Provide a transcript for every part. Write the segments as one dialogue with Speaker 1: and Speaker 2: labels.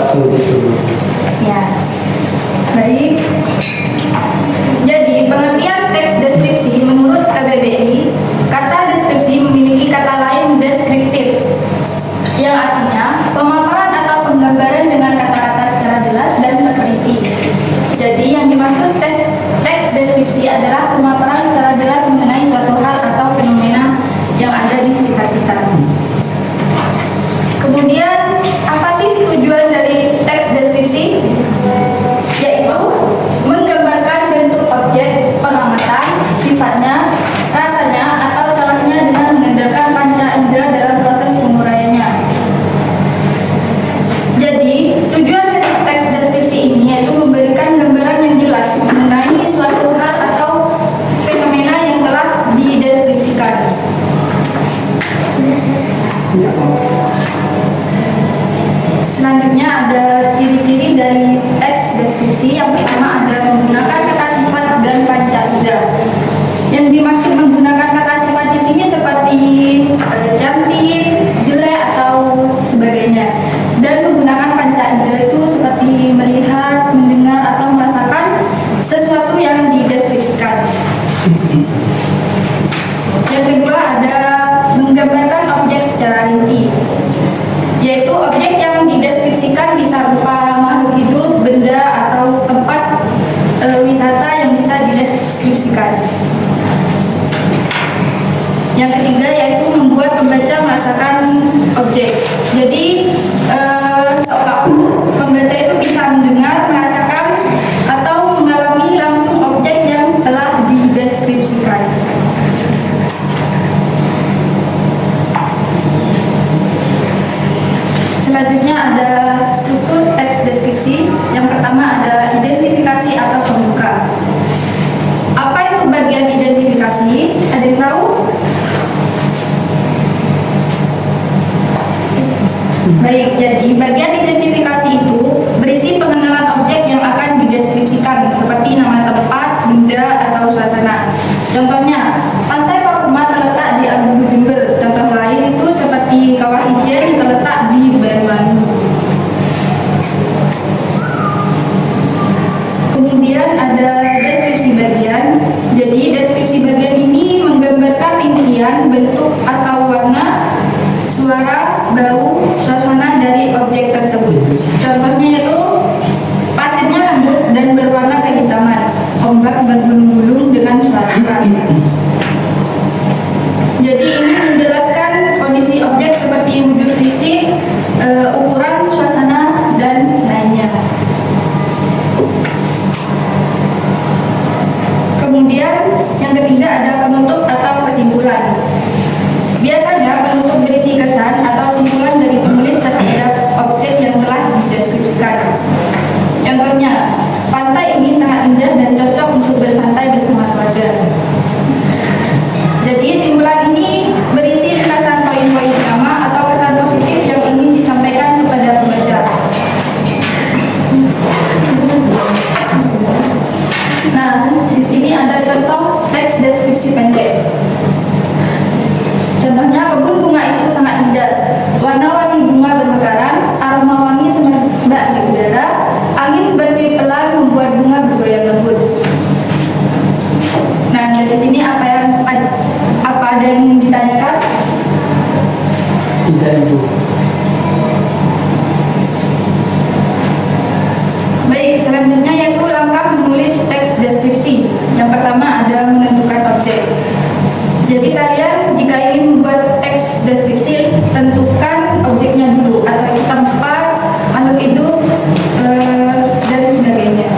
Speaker 1: satu gitu.
Speaker 2: Ya, baik. Jadi pengertian teks deskripsi menurut KBBI, kata deskripsi memiliki kata lain deskriptif, yang artinya pemaparan atau penggambaran dengan kata-kata secara jelas dan terperinci. Jadi yang dimaksud teks deskripsi adalah pemaparan secara jelas mengenai suatu hal atau fenomena yang ada di sekitar kita. Kemudian apa sih tujuan dari teks deskripsi? Yaitu menggambarkan bentuk objek pengamatan, sifatnya, rasanya, atau caranya dengan mengandalkan panca indera dalam proses penguraiannya. Jadi, tujuan dari teks deskripsi ini yaitu memberikan gambaran yang jelas mengenai suatu hal atau fenomena yang telah dideskripsikan. Selanjutnya ada ciri-ciri dari teks deskripsi. Yang pertama ada menggunakan kata sifat dan panca indera. Yang dimaksud menggunakan kata sifat di sini seperti cantik, jelek atau sebagainya. Dan menggunakan panca indera itu seperti melihat, mendengar atau merasakan sesuatu yang dideskripsikan. Yang kedua ada menggambarkan objek secara rinci, yaitu objek yang dideskripsikan bisa berupa makhluk hidup, benda, atau tempat wisata yang bisa dideskripsikan. Yang ketiga yaitu membuat pembaca merasakan objek. Jadi seolah-olah pembaca itu bisa mendengar, merasakan, atau mengalami langsung objek yang telah dideskripsikan. Selanjutnya ada struktur teks deskripsi. Yang pertama ada identifikasi atau pembuka. Apa itu bagian identifikasi? Ada yang tahu? Baik, jadi bagian identifikasi itu berisi pengenalan objek yang akan dideskripsikan seperti nama tempat, benda, atau suasana. Contohnya, Pantai Papuma terletak di Abu Jember. Contoh lain itu seperti Kawah Ijen yang terletak di Banyuwangi. Kemudian ada deskripsi bagian. Jadi deskripsi bagian ini menggambarkan rincian, bentuk atau warna, suara, bau, suasana dari objek tersebut. Contohnya itu pasirnya lembut dan berwarna kehitaman, ombak bergulung-gulung dengan suara keras. Jadi ini menjelaskan kondisi objek seperti wujud fisik, ukuran, suasana, dan lainnya. Kemudian yang ketiga ada penutup atau kesimpulan. Biasanya penutup berisi kesan atau simpulan dari penulis terhadap objek yang telah dideskripsikan. Contohnya, pantai ini sangat indah dan cocok untuk bersantai bersama keluarga. Jadi simpulan ini berisi ringkasan poin-poin utama atau kesan positif yang ingin disampaikan kepada pembaca. Nah, di sini ada contoh teks deskripsi pendek. Contohnya, kebun bunga itu sangat indah. Warna-warni bunga bermekaran, aroma wangi semerbak di udara, angin bertiup pelan membuat bunga bergoyang lembut. Nah, dari sini apa ada yang ingin ditanyakan?
Speaker 1: Tidak, Ibu.
Speaker 2: Baik, selanjutnya yaitu langkah menulis teks deskripsi. Yang pertama ada menentukan objek. Jadi kalian jika ingin membuat teks deskripsi, tentukan objeknya dulu, atau tempat, makhluk hidup, dan sebagainya.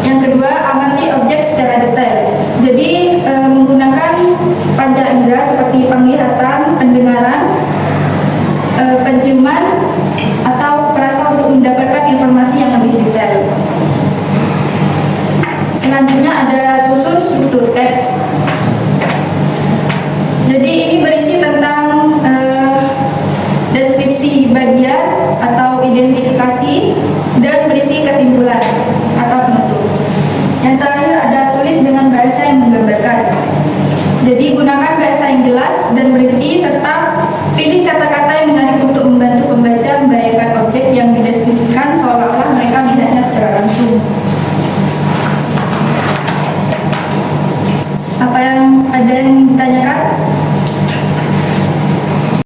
Speaker 2: Yang kedua, amati objek secara detail. Jadi menggunakan panca indera seperti penglihatan, pendengaran, penciuman, atau perasa untuk mendapatkan informasi yang lebih detail. Selanjutnya ada susun struktur teks. Jadi ini berisi tentang deskripsi bagian atau identifikasi dan berisi kesimpulan atau penutup. Yang terakhir ada tulis dengan bahasa yang menggambarkan. Jadi gunakan bahasa yang jelas dan berinci serta pilih kata-kata yang menarik untuk membantu pembaca dan